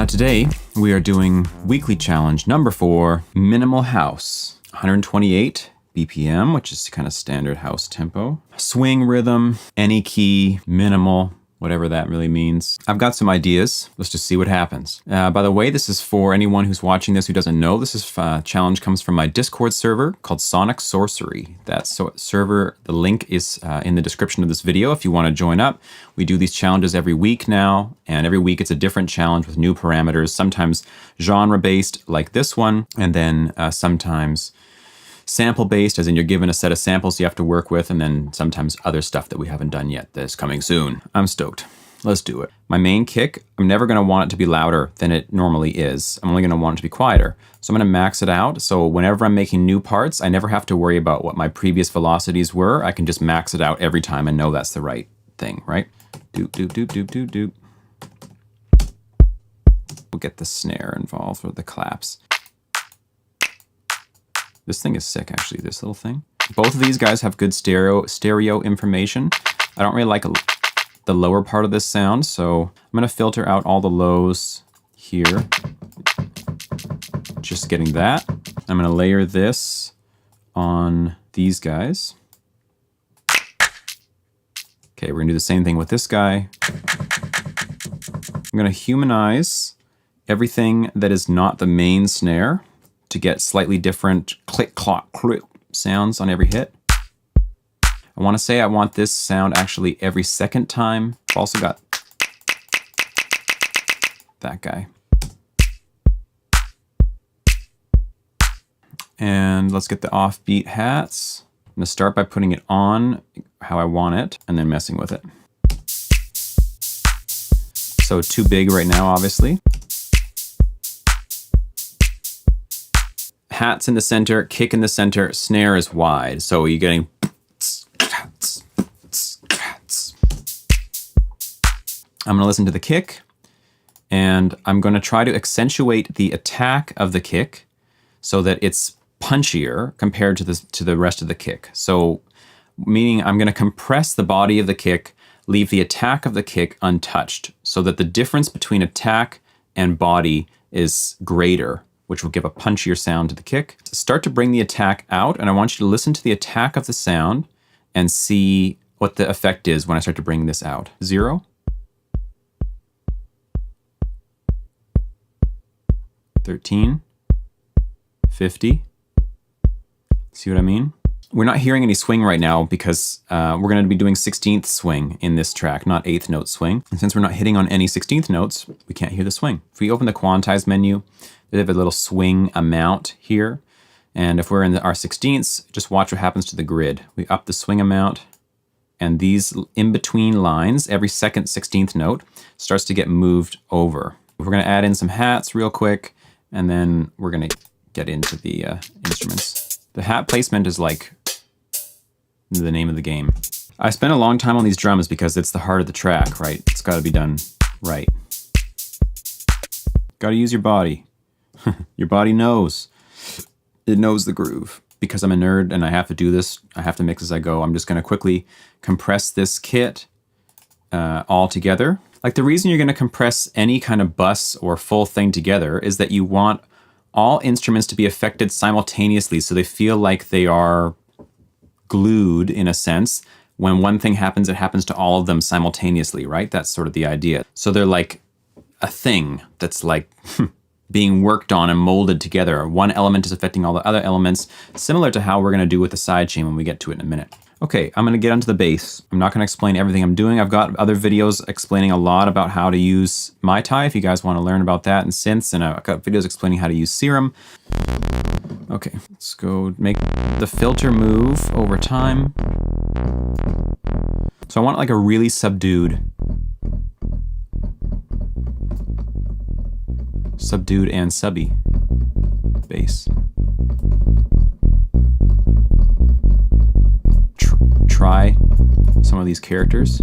Today, we are doing weekly challenge number 4, minimal house. 128 BPM, which is kind of standard house tempo. Swing rhythm, any key, minimal, whatever that really means. I've got some ideas. Let's just see what happens. By the way, this is for anyone who's watching this who doesn't know. This challenge comes from my Discord server called Sonic Sorcery. That server, the link is in the description of this video if you want to join up. We do these challenges every week now, and every week it's a different challenge with new parameters, sometimes genre-based like this one, and then sometimes sample-based, as in you're given a set of samples you have to work with, and then sometimes other stuff that we haven't done yet that's coming soon. I'm stoked. Let's do it. My main kick, I'm never going to want it to be louder than it normally is. I'm only going to want it to be quieter. So I'm going to max it out. So whenever I'm making new parts, I never have to worry about what my previous velocities were. I can just max it out every time and know that's the right thing, right? Doop, doop, doop, doop, doop, doop. We'll get the snare involved for the claps. This thing is sick, actually, this little thing. Both of these guys have good stereo information. I don't really like the lower part of this sound, so I'm gonna filter out all the lows here. Just getting that. I'm gonna layer this on these guys. Okay, we're gonna do the same thing with this guy. I'm gonna humanize everything that is not the main snare to get slightly different click, clock, click sounds on every hit. I want to say I want this sound actually every second time. I've also got that guy. And let's get the offbeat hats. I'm going to start by putting it on how I want it and then messing with it. So too big right now, obviously. Hats in the center, kick in the center, snare is wide. So you're getting... I'm going to listen to the kick, and I'm going to try to accentuate the attack of the kick so that it's punchier compared to the rest of the kick. So meaning I'm going to compress the body of the kick, leave the attack of the kick untouched so that the difference between attack and body is greater, which will give a punchier sound to the kick. Start to bring the attack out, and I want you to listen to the attack of the sound and see what the effect is when I start to bring this out. 0. 13. 50. See what I mean? We're not hearing any swing right now because we're going to be doing 16th swing in this track, not 8th note swing. And since we're not hitting on any 16th notes, we can't hear the swing. If we open the quantize menu, they have a little swing amount here. And if we're in our 16ths, just watch what happens to the grid. We up the swing amount, and these in-between lines, every second 16th note, starts to get moved over. We're going to add in some hats real quick, and then we're going to get into the instruments. The hat placement is like the name of the game. I spent a long time on these drums because it's the heart of the track, right? It's got to be done right. Got to use your body. Your body knows. It knows the groove. Because I'm a nerd and I have to do this, I have to mix as I go, I'm just going to quickly compress this kit all together. Like, the reason you're going to compress any kind of bus or full thing together is that you want all instruments to be affected simultaneously, so they feel like they are glued in a sense. When one thing happens, it happens to all of them simultaneously, right? That's sort of the idea. So they're like a thing that's like being worked on and molded together. One element is affecting all the other elements, similar to how we're going to do with the sidechain when we get to it in a minute. Okay, I'm going to get onto the bass. I'm not going to explain everything I'm doing. I've got other videos explaining a lot about how to use Mai Tai if you guys want to learn about that and synths, and I've got videos explaining how to use Serum. Okay, let's go make the filter move over time. So I want like a really subdued and subby bass. Try some of these characters.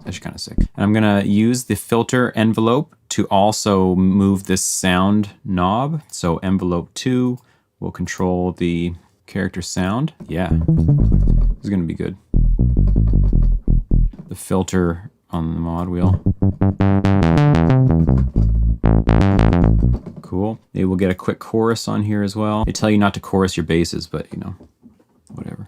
That's kind of sick. And I'm gonna use the filter envelope to also move this sound knob. So envelope 2 will control the character sound. Yeah, this is gonna be good. The filter on the mod wheel. Cool. Maybe we'll get a quick chorus on here as well. They tell you not to chorus your basses, but you know, whatever.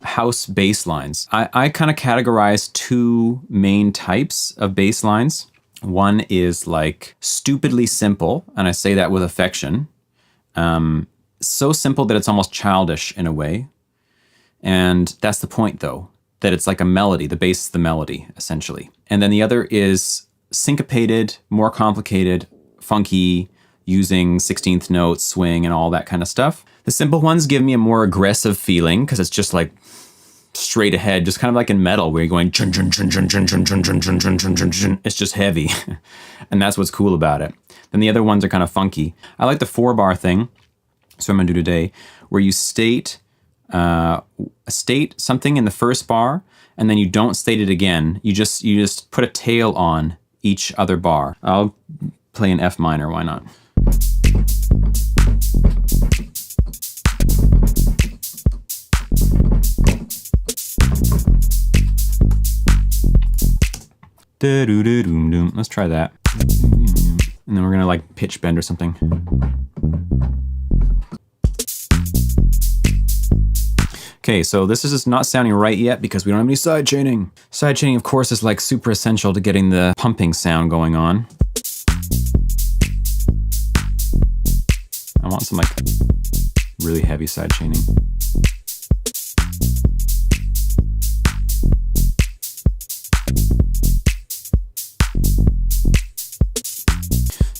House bass lines. I kind of categorize two main types of bass lines. One is like stupidly simple, and I say that with affection. So simple that it's almost childish in a way. And that's the point though, that it's like a melody. The bass is the melody, essentially. And then the other is syncopated, more complicated, funky, using 16th notes, swing, and all that kind of stuff. The simple ones give me a more aggressive feeling because it's just like straight ahead, just kind of like in metal where you're going chun chun chun chun chun chun chun chun chun chun chun chun chun. It's just heavy. And that's what's cool about it. Then the other ones are kind of funky. I like the 4-bar thing. So I'm gonna do today, where you state something in the first bar, and then you don't state it again. You just put a tail on each other bar. I'll play an F minor, why not? Let's try that. And then we're gonna like pitch bend or something. Okay, so this is just not sounding right yet because we don't have any sidechaining. Sidechaining, of course, is like super essential to getting the pumping sound going on. I want some like really heavy sidechaining.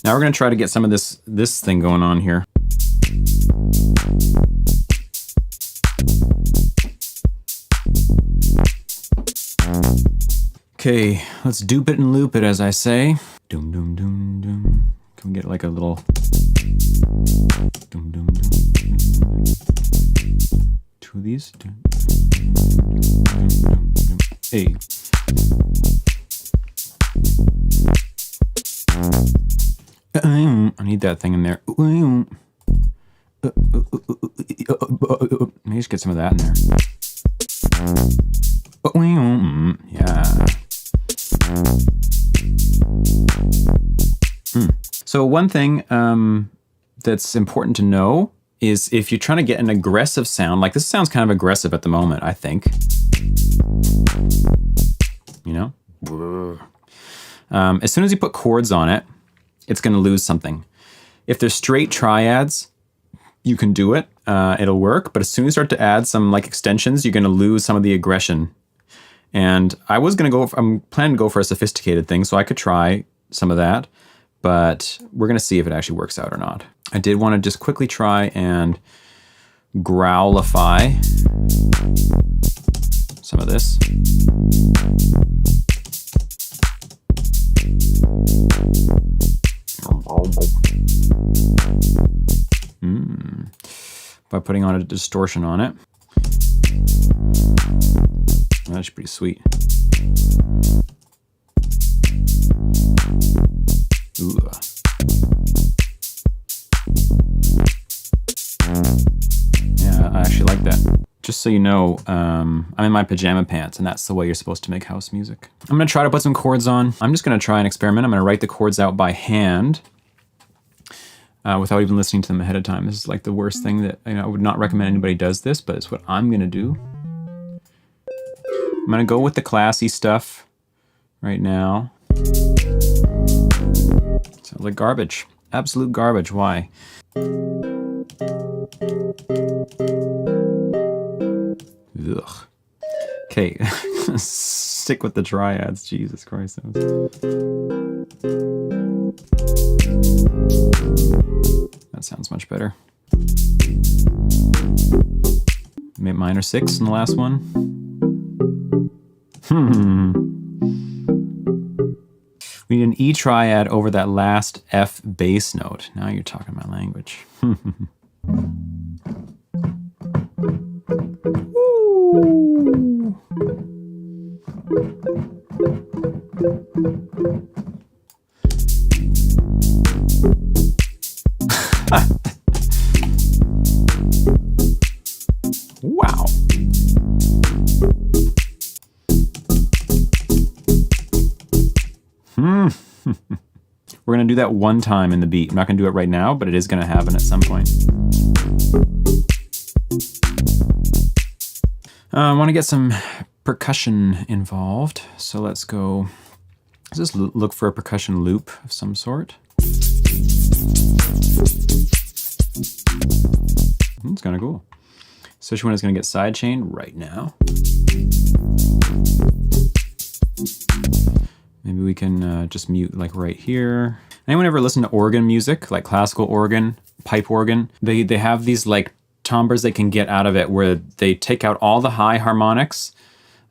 Now we're gonna try to get some of this thing going on here. Okay, let's dupe it and loop it, as I say. Doom, doom, doom, doom. Can we get like a little... Doom, doom, doom, doom. Two of these. Doom, doom, doom, doom. Hey. I need that thing in there. Maybe just get some of that in there. Yeah. So one thing that's important to know is if you're trying to get an aggressive sound, like this sounds kind of aggressive at the moment, I think. You know? As soon as you put chords on it, it's going to lose something. If there's straight triads, you can do it. It'll work. But as soon as you start to add some like extensions, you're going to lose some of the aggression. And I'm planning to go for a sophisticated thing, so I could try some of that, but we're going to see if it actually works out or not. I did want to just quickly try and growlify some of this. By putting on a distortion on it. That's pretty sweet. Ooh. Yeah, I actually like that. Just so you know, I'm in my pajama pants, and that's the way you're supposed to make house music. I'm gonna try to put some chords on. I'm just gonna try an experiment. I'm gonna write the chords out by hand without even listening to them ahead of time. This is like the worst thing that, you know, I would not recommend anybody does this, but it's what I'm gonna do. I'm gonna go with the classy stuff right now. Sounds like garbage. Absolute garbage. Why? Ugh. Okay, stick with the triads. Jesus Christ. That sounds much better. Minor 6 in the last one. We need an E triad over that last F bass note. Now you're talking my language. Wow. we're gonna do that one time in the beat. I'm not gonna do it right now, but it is gonna happen at some point. I wanna get some percussion involved. So let's just look for a percussion loop of some sort. It's kind of cool. Especially when it's gonna get sidechained right now. Maybe we can just mute like right here. Anyone ever listen to organ music, like classical organ, pipe organ? They have these like timbres they can get out of it where they take out all the high harmonics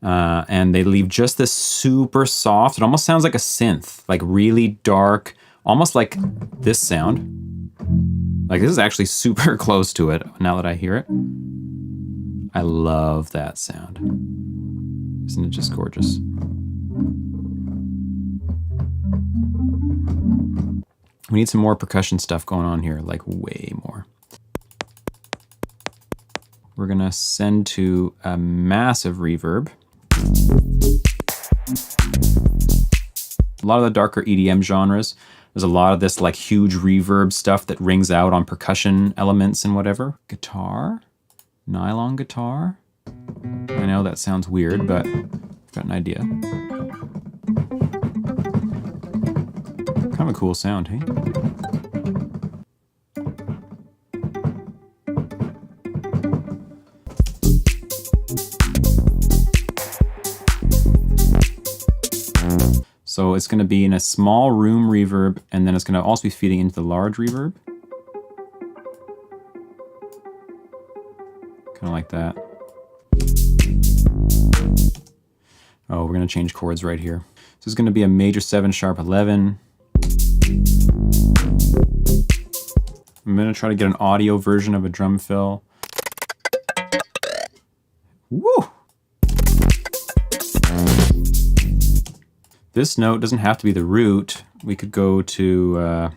and they leave just this super soft, it almost sounds like a synth, like really dark, almost like this sound. Like this is actually super close to it now that I hear it. I love that sound. Isn't it just gorgeous? We need some more percussion stuff going on here, like way more. We're gonna send to a massive reverb. A lot of the darker EDM genres, there's a lot of this like huge reverb stuff that rings out on percussion elements and whatever. Guitar, nylon guitar. I know that sounds weird, but I've got an idea. Kind of a cool sound, hey? So it's going to be in a small room reverb, and then it's going to also be feeding into the large reverb. Kind of like that. Oh, we're going to change chords right here. So it's going to be a major 7 sharp 11. I'm going to try to get an audio version of a drum fill. Woo! This note doesn't have to be the root. We could go to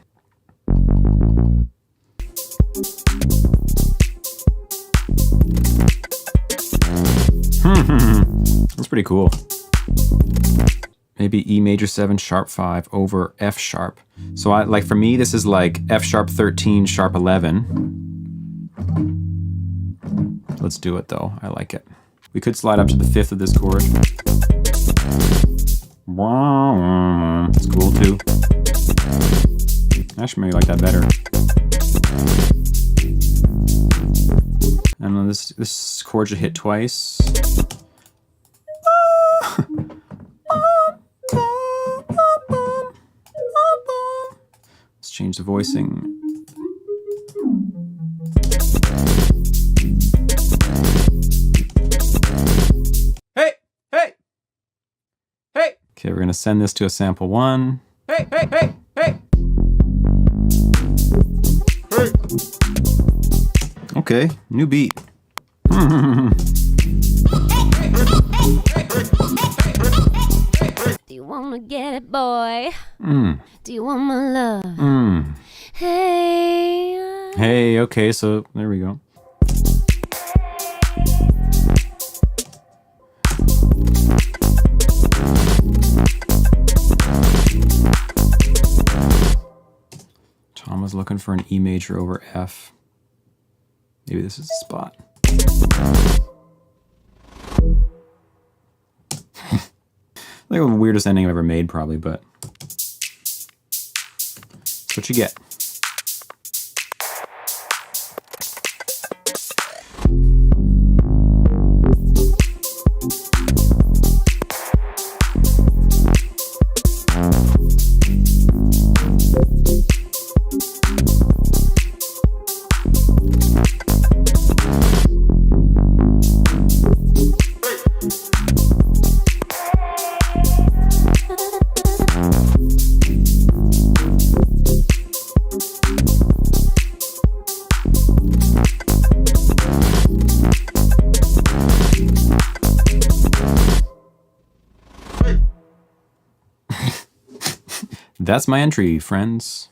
that's pretty cool. Maybe E major 7 sharp 5 over F sharp. So like for me, this is like F sharp 13 sharp 11. Let's do it though. I like it. We could slide up to the 5th of this chord. It's cool too. Actually, maybe like that better. And then this chord should hit twice. Let's change the voicing. Hey, hey, hey. Okay, we're gonna send this to a sample 1. Hey, hey, hey, hey. Hey. Okay, new beat. Do you wanna get it, boy? Do you want my love? Hey. Hey, okay, so there we go. Tom was looking for an E major over F. Maybe this is the spot. Like the weirdest ending I've ever made, probably, but that's what you get. That's my entry, friends.